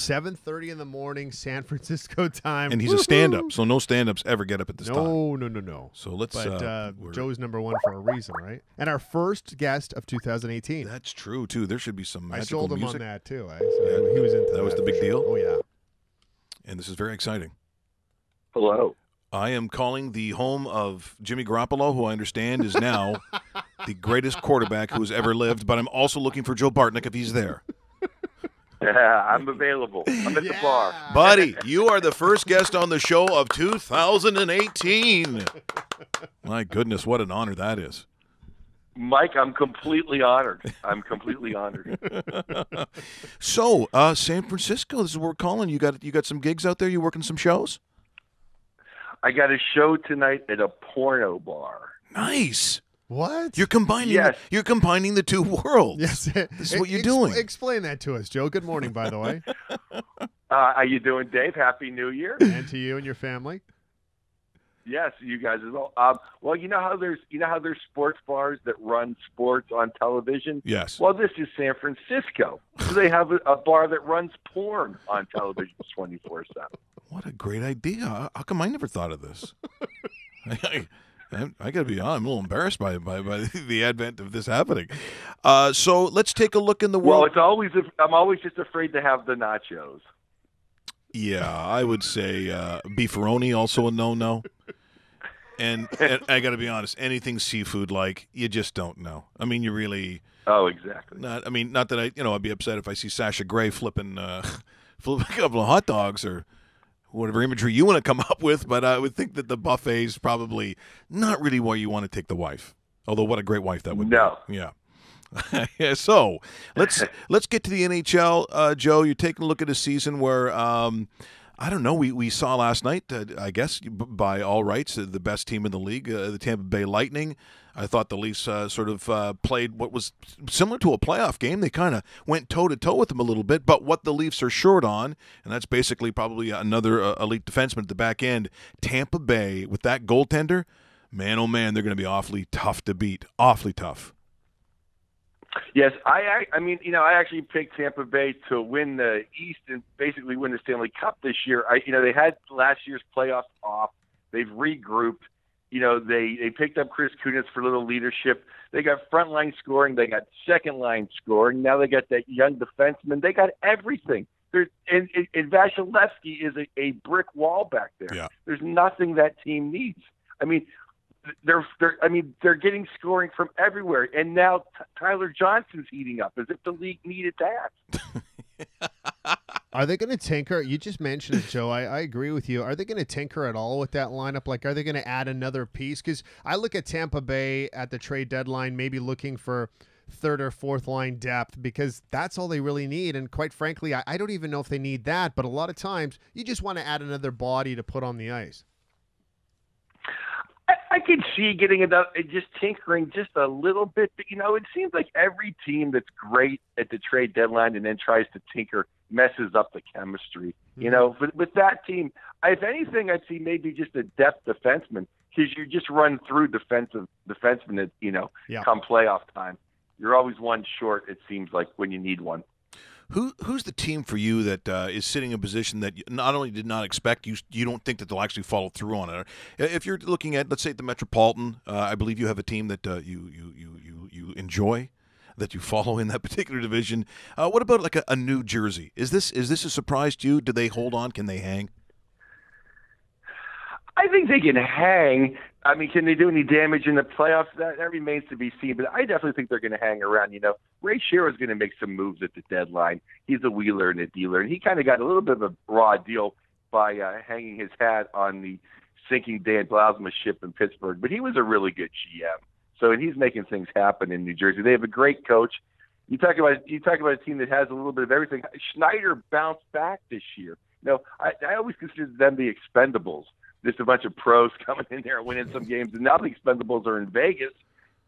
7:30 in the morning, San Francisco time. And he's a stand-up, so no stand-ups ever get up at this time. No. So let's. But Joe's number one for a reason, right? And our first guest of 2018. That's true too. There should be some magical I sold him music on that too. So he was into that. That was the big deal. Oh yeah. And this is very exciting. Hello. I am calling the home of Jimmy Garoppolo, who I understand is now the greatest quarterback who has ever lived. But I'm also looking for Joe Bartnick if he's there. Yeah, I'm available. I'm at the bar. Buddy, you are the first guest on the show of 2018. My goodness, what an honor that is. Mike, I'm completely honored. So, San Francisco, this is where we're calling. You got some gigs out there? You working some shows? I got a show tonight at a porno bar. Nice. What? You're combining. Yes. You're combining the two worlds. Yes. This is what you're doing. Explain that to us, Joe. Good morning, by the way. How you doing, Dave? Happy New Year. And to you and your family. Yes, you guys as well. Well, you know how there's sports bars that run sports on television. Yes. Well, this is San Francisco, so they have a bar that runs porn on television 24/7. What a great idea! How come I never thought of this? I got to be honest. I'm a little embarrassed by the advent of this happening. So let's take a look in the world. Well, I'm always just afraid to have the nachos. Yeah, I would say beefaroni also a no. And I got to be honest, anything seafood like you just don't know. I mean, you really. Oh, exactly. Not that I'd be upset if I see Sasha Grey flipping a couple of hot dogs or whatever imagery you want to come up with, but I would think that the buffet is probably not really where you want to take the wife. Although, what a great wife that would be. Yeah. Yeah, so let's get to the NHL. Joe, you're taking a look at a season where I don't know. We saw last night, I guess, by all rights, the best team in the league, the Tampa Bay Lightning. I thought the Leafs sort of played what was similar to a playoff game. They kind of went toe-to-toe with them a little bit, but what the Leafs are short on, and that's basically probably another elite defenseman at the back end, Tampa Bay, with that goaltender, man, oh man, they're going to be awfully tough to beat. Awfully tough. Yes, I actually picked Tampa Bay to win the East and basically win the Stanley Cup this year. They had last year's playoffs off. They've regrouped. They picked up Chris Kunitz for a little leadership. They got frontline scoring. They got second line scoring. Now they got that young defenseman. They got everything. And Vasilevsky is a brick wall back there. Yeah. There's nothing that team needs. I mean, they're getting scoring from everywhere, and now Tyler Johnson's heating up as if the league needed that. Are they going to tinker? You just mentioned it, Joe. I agree with you. Are they going to tinker at all with that lineup? Like, are they going to add another piece? Because I look at Tampa Bay at the trade deadline, maybe looking for third or fourth line depth, because that's all they really need. And quite frankly, I don't even know if they need that. But a lot of times, you just want to add another body to put on the ice. I could see getting just tinkering just a little bit, but it seems like every team that's great at the trade deadline and then tries to tinker messes up the chemistry. But with that team, if anything, I'd see maybe just a depth defenseman, because you just run through defensemen at come playoff time. You're always one short. It seems like when you need one. Who's the team for you that is sitting in a position that you not only did not expect, you don't think that they'll actually follow through on it? If you're looking at, let's say, the Metropolitan, I believe you have a team that you enjoy, that you follow in that particular division. What about like a New Jersey? Is this a surprise to you? Do they hold on? Can they hang? I think they can hang. I mean, can they do any damage in the playoffs? That remains to be seen. But I definitely think they're going to hang around. Ray Shearer's going to make some moves at the deadline. He's a wheeler and a dealer, and he kind of got a little bit of a raw deal by hanging his hat on the sinking Dan Blasma ship in Pittsburgh. But he was a really good GM. So, and he's making things happen in New Jersey. They have a great coach. You talk about a team that has a little bit of everything. Schneider bounced back this year. I always considered them the Expendables. Just a bunch of pros coming in there and winning some games. And now the Expendables are in Vegas.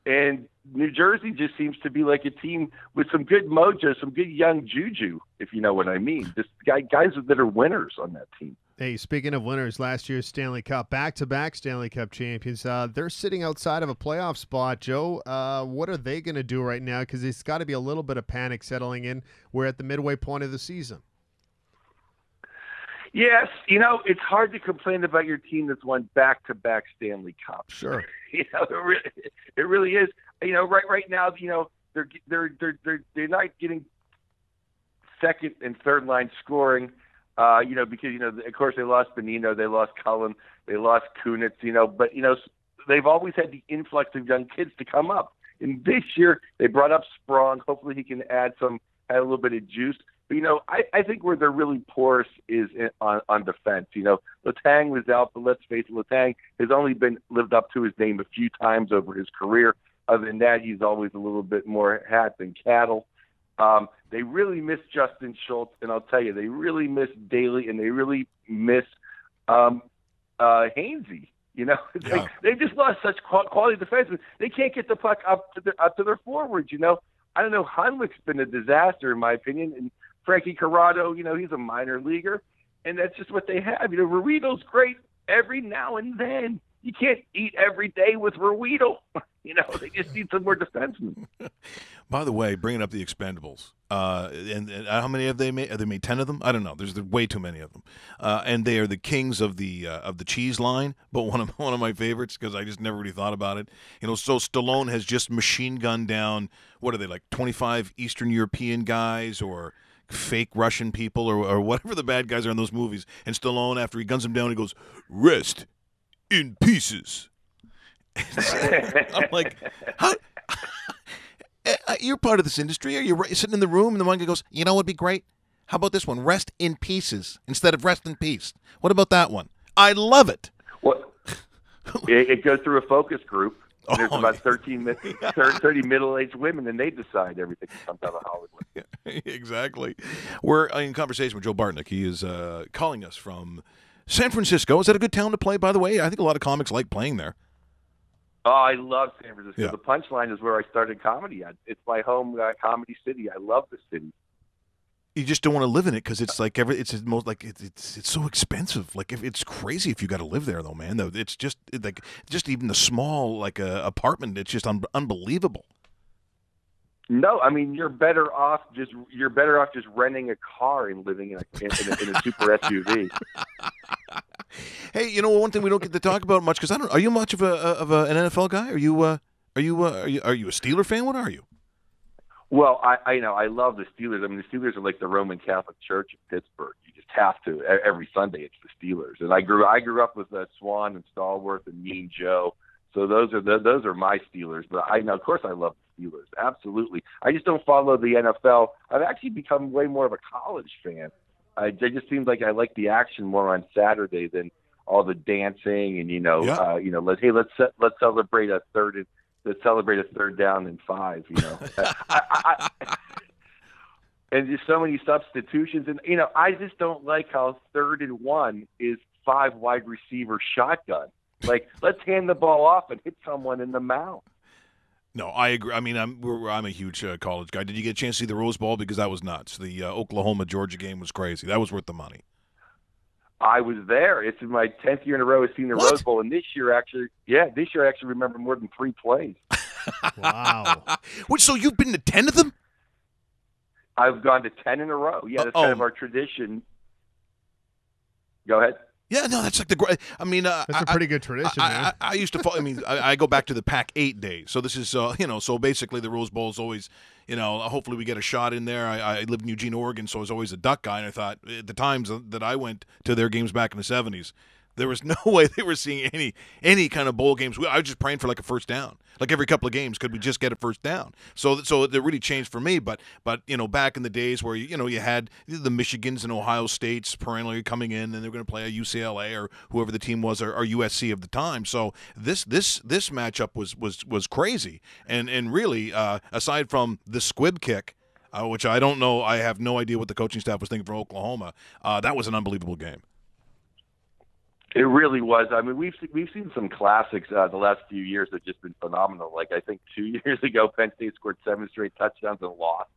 And New Jersey just seems to be like a team with some good mojo, some good young juju, if you know what I mean. Just guys that are winners on that team. Hey, speaking of winners, last year's Stanley Cup, back-to-back Stanley Cup champions, they're sitting outside of a playoff spot. Joe, what are they going to do right now? Because there's got to be a little bit of panic settling in. We're at the midway point of the season. Yes, it's hard to complain about your team that's won back-to-back Stanley Cups. Sure. It really is. Right now, they're not getting second and third line scoring. Because of course they lost Bonino, they lost Cullen, they lost Kunitz. But they've always had the influx of young kids to come up. And this year they brought up Sprong. Hopefully he can add a little bit of juice. But I think where they're really porous is on defense. Letang was out, but let's face it, Letang has only lived up to his name a few times over his career. Other than that, he's always a little bit more hat than cattle. They really miss Justin Schultz, and I'll tell you, they really miss Daly, and they really miss Hainsey. They've just lost such quality defensemen. They can't get the puck up to their forwards. I don't know. Hunwick's been a disaster in my opinion, and Frankie Corrado, he's a minor leaguer, and that's just what they have. Ruido's great every now and then. You can't eat every day with Ruido. They just need some more defensemen. By the way, bringing up the Expendables, and how many have they made? Have they made 10 of them? I don't know. There's way too many of them, and they are the kings of the cheese line. But one of my favorites, because I just never really thought about it. So Stallone has just machine gunned down. What are they, like 25 Eastern European guys or fake Russian people or whatever the bad guys are in those movies? And Stallone, after he guns them down, he goes, "Rest in pieces." I'm like, how? You're part of this industry. Are you sitting in the room and the one guy goes, "You know what'd be great? How about this one? Rest in pieces instead of rest in peace. What about that one? I love it." Well, it goes through a focus group. And there's about 30 middle-aged women, and they decide everything that comes out of Hollywood. Exactly. We're in conversation with Joe Bartnick. He is calling us from San Francisco. Is that a good town to play, by the way? I think a lot of comics like playing there. Oh, I love San Francisco. Yeah. The Punchline is where I started comedy. It's my home comedy city. I love the city. You just don't want to live in it because it's like it's so expensive. Like it's crazy if you got to live there though, man. It's just even the small apartment. It's just unbelievable. No, I mean you're better off just renting a car and living in a super SUV. Hey, one thing we don't get to talk about much because are you much of an NFL guy? Are you a Steeler fan? What are you? Well, I love the Steelers. I mean, the Steelers are like the Roman Catholic Church in Pittsburgh. You just have to every Sunday. It's the Steelers, and I grew up with Swan and Stallworth and Mean Joe. So those are my Steelers. But of course, I love the Steelers. Absolutely. I just don't follow the NFL. I've actually become way more of a college fan. It just seems like I like the action more on Saturday than all the dancing and let's celebrate a third. Let's celebrate a third down and 5. And there's so many substitutions, and I just don't like how 3rd and 1 is 5 wide receiver shotgun. Like, let's hand the ball off and hit someone in the mouth. No, I agree. I mean, I'm a huge college guy. Did you get a chance to see the Rose Bowl? Because that was nuts. The Oklahoma-Georgia game was crazy. That was worth the money. I was there. It's in my 10th year in a row I've seen the Rose Bowl, and this year I actually remember more than 3 plays. Wow. So you've been to 10 of them? I've gone to 10 in a row. Yeah, that's kind of our tradition. Go ahead. Yeah, no, that's like the. I mean, that's a pretty good tradition. Man. I used to. I go back to the Pac-8 days. So this is, so basically the Rose Bowl is always, hopefully we get a shot in there. I lived in Eugene, Oregon, so I was always a Duck guy, and I thought at the times that I went to their games back in the '70s, there was no way they were seeing any kind of bowl games. I was just praying for like a first down. Like every couple of games, could we just get a first down? So it really changed for me. But back in the days where you had the Michigans and Ohio States perennially coming in, and they were going to play a UCLA or whoever the team was, or USC of the time. So this matchup was crazy, and really aside from the squib kick, which I don't know, I have no idea what the coaching staff was thinking for Oklahoma. That was an unbelievable game. It really was. I mean, we've seen some classics the last few years that have just been phenomenal. Like I think 2 years ago, Penn State scored 7 straight touchdowns and lost.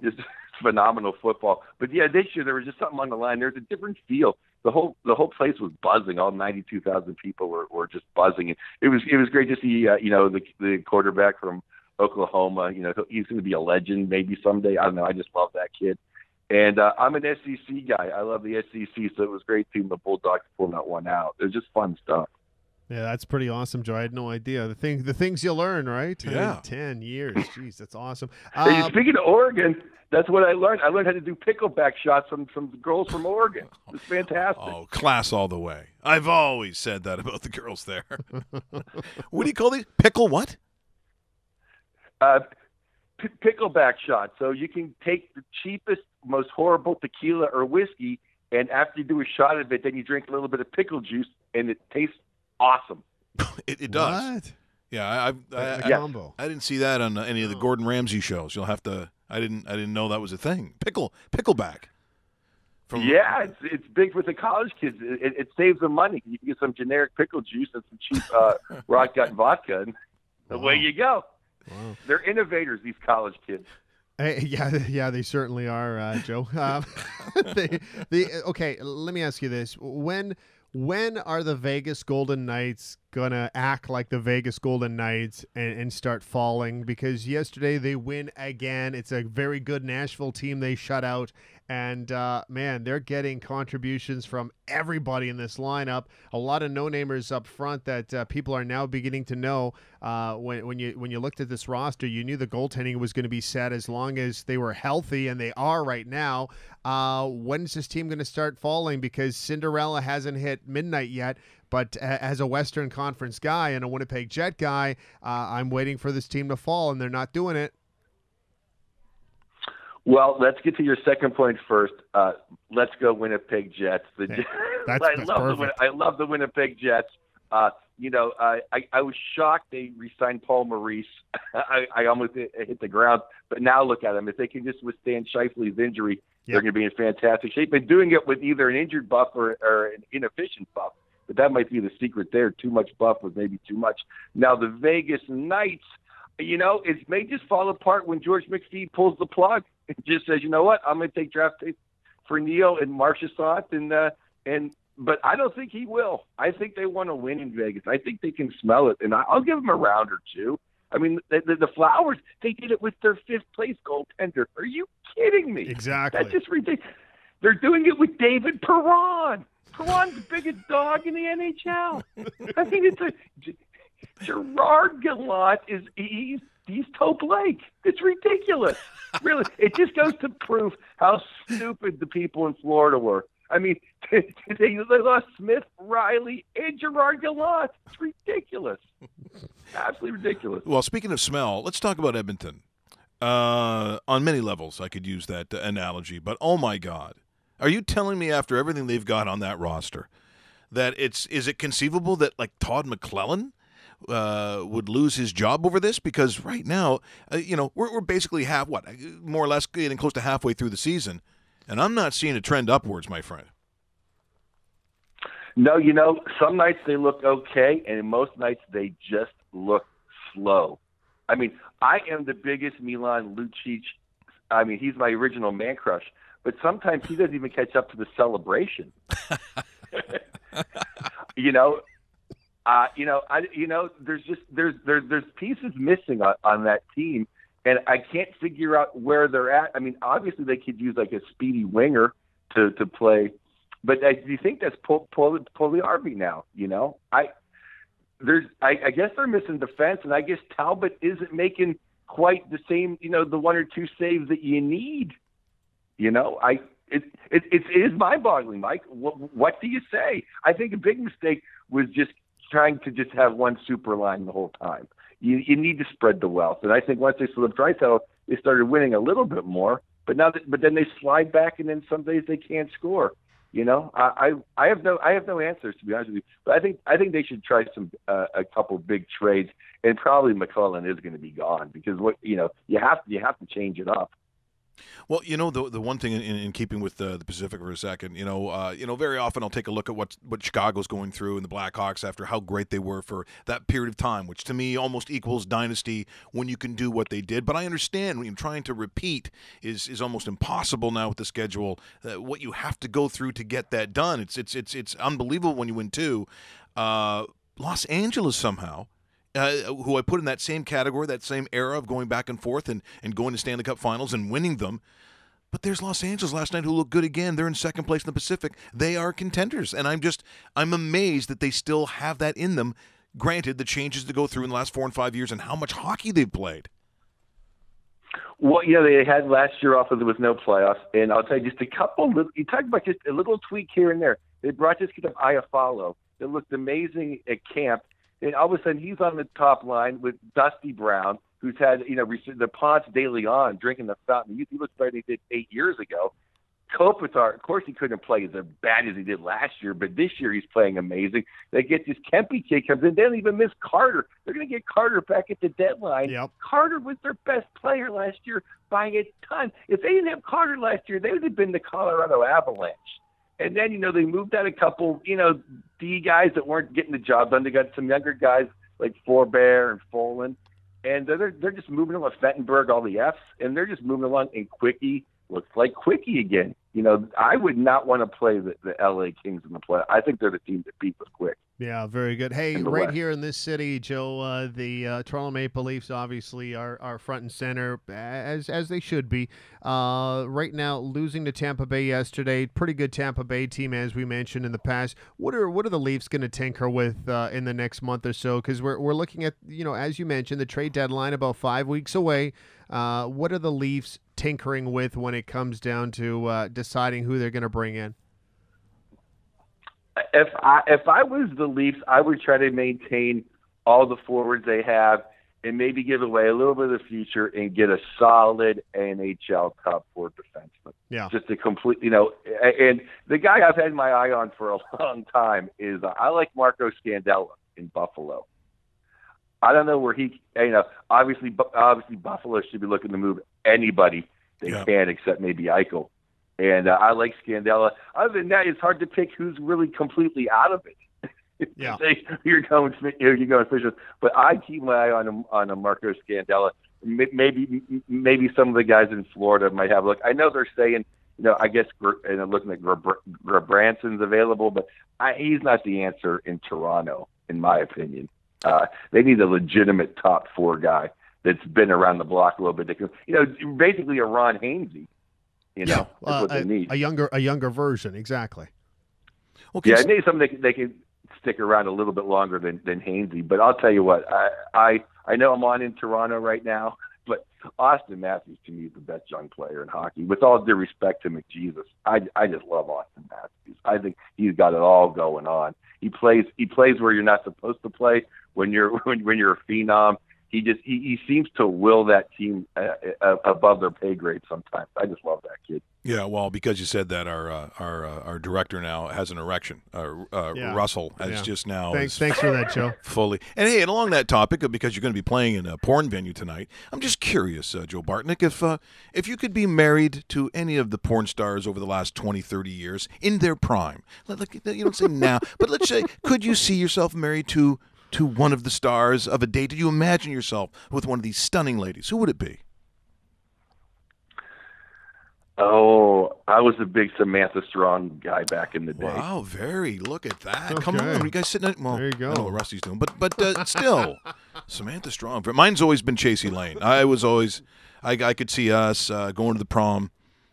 Just phenomenal football. But yeah, this year there was just something on the line. There's a different feel. The whole place was buzzing. All 92,000 people were just buzzing. And it was great to see the quarterback from Oklahoma. He's going to be a legend maybe someday. I don't know. I just love that kid. And I'm an SEC guy. I love the SEC, so it was great seeing the Bulldogs pull that one out. It was just fun stuff. Yeah, that's pretty awesome, Joe. I had no idea. The things you learn, right? Yeah. 10 years. Jeez, that's awesome. Hey, speaking of Oregon, that's what I learned. I learned how to do pickleback shots from the girls from Oregon. It was fantastic. Oh, class all the way. I've always said that about the girls there. What do you call these? Pickle what? Pickleback shot. So you can take the cheapest, most horrible tequila or whiskey, and after you do a shot of it, then you drink a little bit of pickle juice, and it tastes awesome. It does. What? Yeah, Combo. I didn't see that on any of the Gordon Ramsay shows. You'll have to. I didn't know that was a thing. Pickleback. Yeah, it's big with the college kids. It saves them money. You can get some generic pickle juice and some cheap rock gut vodka, and away you go. Wow. They're innovators, these college kids. Hey, yeah, they certainly are, Joe. Okay, let me ask you this: when are the Vegas Golden Knights gonna act like the Vegas Golden Knights and start falling? Because yesterday they win again. It's a very good Nashville team they shut out, and man, they're getting contributions from everybody in this lineup. A lot of no-namers up front that people are now beginning to know. When you looked at this roster, you knew the goaltending was going to be set as long as they were healthy, and they are right now. When's this team going to start falling? Because Cinderella hasn't hit midnight yet. But as a Western Conference guy and a Winnipeg Jet guy, I'm waiting for this team to fall, and they're not doing it. Well, let's get to your second point first. Let's go Winnipeg Jets. I love the Winnipeg Jets. I was shocked they re-signed Paul Maurice. I almost hit the ground. But now look at them. If they can just withstand Scheifele's injury, they're going to be in fantastic shape. They're doing it with either an injured buff or an inefficient buff. But that might be the secret there. Too much buff was maybe too much. Now, the Vegas Knights, it may just fall apart when George McPhee pulls the plug and just says, you know what, I'm going to take draft picks for Neil and Marchessault, but I don't think he will. I think they want to win in Vegas. I think they can smell it, and I'll give them a round or two. I mean, the Flowers, they did it with their fifth-place goaltender. Are you kidding me? Exactly. That's just ridiculous. They're doing it with David Perron. Perron's the biggest dog in the NHL. I mean, Gerard Gallant he's Toe Blake. It's ridiculous. Really, it just goes to prove how stupid the people in Florida were. I mean, they lost Smith, Riley, and Gerard Gallant. It's ridiculous. Absolutely ridiculous. Well, speaking of smell, let's talk about Edmonton. On many levels, I could use that analogy, but oh my God. Are you telling me after everything they've got on that roster that is it conceivable that like Todd McClellan would lose his job over this? Because right now, we're basically more or less getting close to halfway through the season, and I'm not seeing a trend upwards, my friend. No, some nights they look okay, and most nights they just look slow. I mean, I am the biggest Milan Lucic. I mean, he's my original man crush. But sometimes he doesn't even catch up to the celebration. There's pieces missing on that team, and I can't figure out where they're at. I mean, obviously they could use like a speedy winger to play, but do you think that's Puljujärvi now? I guess they're missing defense, and I guess Talbot isn't making quite the same, the one or two saves that you need. It is mind-boggling, Mike. What do you say? I think a big mistake was just trying to just have one super line the whole time. You need to spread the wealth, and I think once they slipped Draisaitl, they started winning a little bit more. But then they slide back, and then some days they can't score. I have no answers, to be honest with you. But I think they should try a couple big trades, and probably McClellan is going to be gone because you have to change it up. Well, the one thing in keeping with the Pacific for a second, very often I'll take a look at what Chicago's going through and the Blackhawks after how great they were for that period of time, which to me almost equals dynasty when you can do what they did. But I understand when trying to repeat is almost impossible now with the schedule. What you have to go through to get that done, it's unbelievable when you win two. Los Angeles somehow. Who I put in that same category, that same era of going back and forth and going to Stanley Cup Finals and winning them. But there's Los Angeles last night who look good again. They're in second place in the Pacific. They are contenders. And I'm amazed that they still have that in them. Granted, the changes to go through in the last 4 and 5 years and how much hockey they've played. Well, they had last year off with no playoffs. And I'll tell you, just a couple, you talk about just a little tweak here and there. They brought this kid up, Iafallo. It looked amazing at camp. And all of a sudden, he's on the top line with Dusty Brown, who's had, the Ponce de Leon drinking the fountain. He looks better than he did 8 years ago. Kopitar, of course, he couldn't play as bad as he did last year, but this year he's playing amazing. They get this Kempe kid comes in. They don't even miss Carter. They're going to get Carter back at the deadline. Yep. Carter was their best player last year by a ton. If they didn't have Carter last year, they would have been the Colorado Avalanche. And then, they moved out a couple, D guys that weren't getting the job done. They got some younger guys like Forbear and Folan. And they're just moving along. Fettenberg, all the Fs, and they're just moving along. And Quickie looks like Quickie again. I would not want to play the L.A. Kings in the play. I think they're the team that beat with Quick. Yeah, very good. Hey, right West. Here in this city, Joe, the Toronto Maple Leafs obviously are front and center, as they should be. Right now, losing to Tampa Bay yesterday, pretty good Tampa Bay team, as we mentioned in the past. What are the Leafs going to tinker with in the next month or so? Because we're looking at, as you mentioned, the trade deadline about 5 weeks away. What are the Leafs tinkering with when it comes down to deciding who they're going to bring in? If I was the Leafs, I would try to maintain all the forwards they have and maybe give away a little bit of the future and get a solid NHL top 4 defenseman. Yeah. Just a complete, and the guy I've had my eye on for a long time is I like Marco Scandella in Buffalo. I don't know where he, obviously Buffalo should be looking to move anybody they can except maybe Eichel. And I like Scandella. Other than that, it's hard to pick who's really completely out of it. Yeah, you're going Fisher, but I keep my eye on a Marco Scandella. Maybe some of the guys in Florida might have a look. I know they're saying, I guess, and looking at Branson's available, but he's not the answer in Toronto, in my opinion. They need a legitimate top 4 guy that's been around the block a little bit. Basically a Ron Hainsey. That's what they need. A younger version, exactly. Okay, I need something they can stick around a little bit longer than Hainsey. But I'll tell you what, I know I'm on in Toronto right now, but Austin Matthews to me is the best young player in hockey. With all due respect to McJesus, I just love Austin Matthews. I think he's got it all going on. He plays where you're not supposed to play when you're a phenom. He seems to will that team above their pay grade sometimes. I just love that kid. Yeah, well, because you said that, our director now has an erection. Russell has just now. Thanks for that, Joe. Fully. And hey, and along that topic, because you're going to be playing in a porn venue tonight, I'm just curious, Joe Bartnick, if you could be married to any of the porn stars over the last 20, 30 years in their prime, you don't say now, but let's say, could you see yourself married to one of the stars of a day? Did you imagine yourself with one of these stunning ladies? Who would it be? Oh, I was a big Samantha Strong guy back in the day. Wow, look at that. Okay. Come on, you guys sitting at, well, there you go. I know what Rusty's doing, but still, Samantha Strong. Mine's always been Chasey Lane. I could see us going to the prom.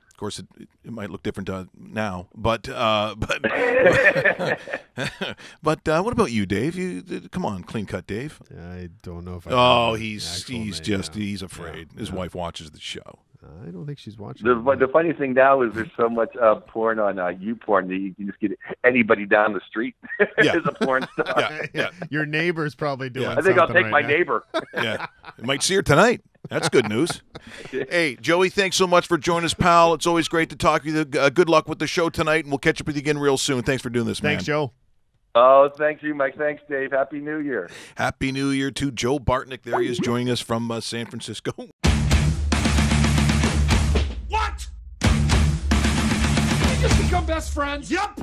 Of course, it might look different now, but what about you, Dave? Come on, clean cut, Dave. I don't know if I. He's afraid. His wife watches the show. I don't think she's watching. The funny thing now is there's so much porn on YouPorn that you can just get anybody down the street as a porn star. Yeah. Your neighbor's probably doing. I think I'll take right my now. neighbor. Yeah, you might see her tonight. That's good news. Hey, Joey, thanks so much for joining us, pal. It's always great to talk to you. Good luck with the show tonight, and we'll catch up with you again real soon. Thanks for doing this, man. Thanks, Joe. Oh, thank you, Mike. Thanks, Dave. Happy New Year. Happy New Year to Joe Bartnick. There he is joining us from San Francisco. What? We just become best friends? Yep.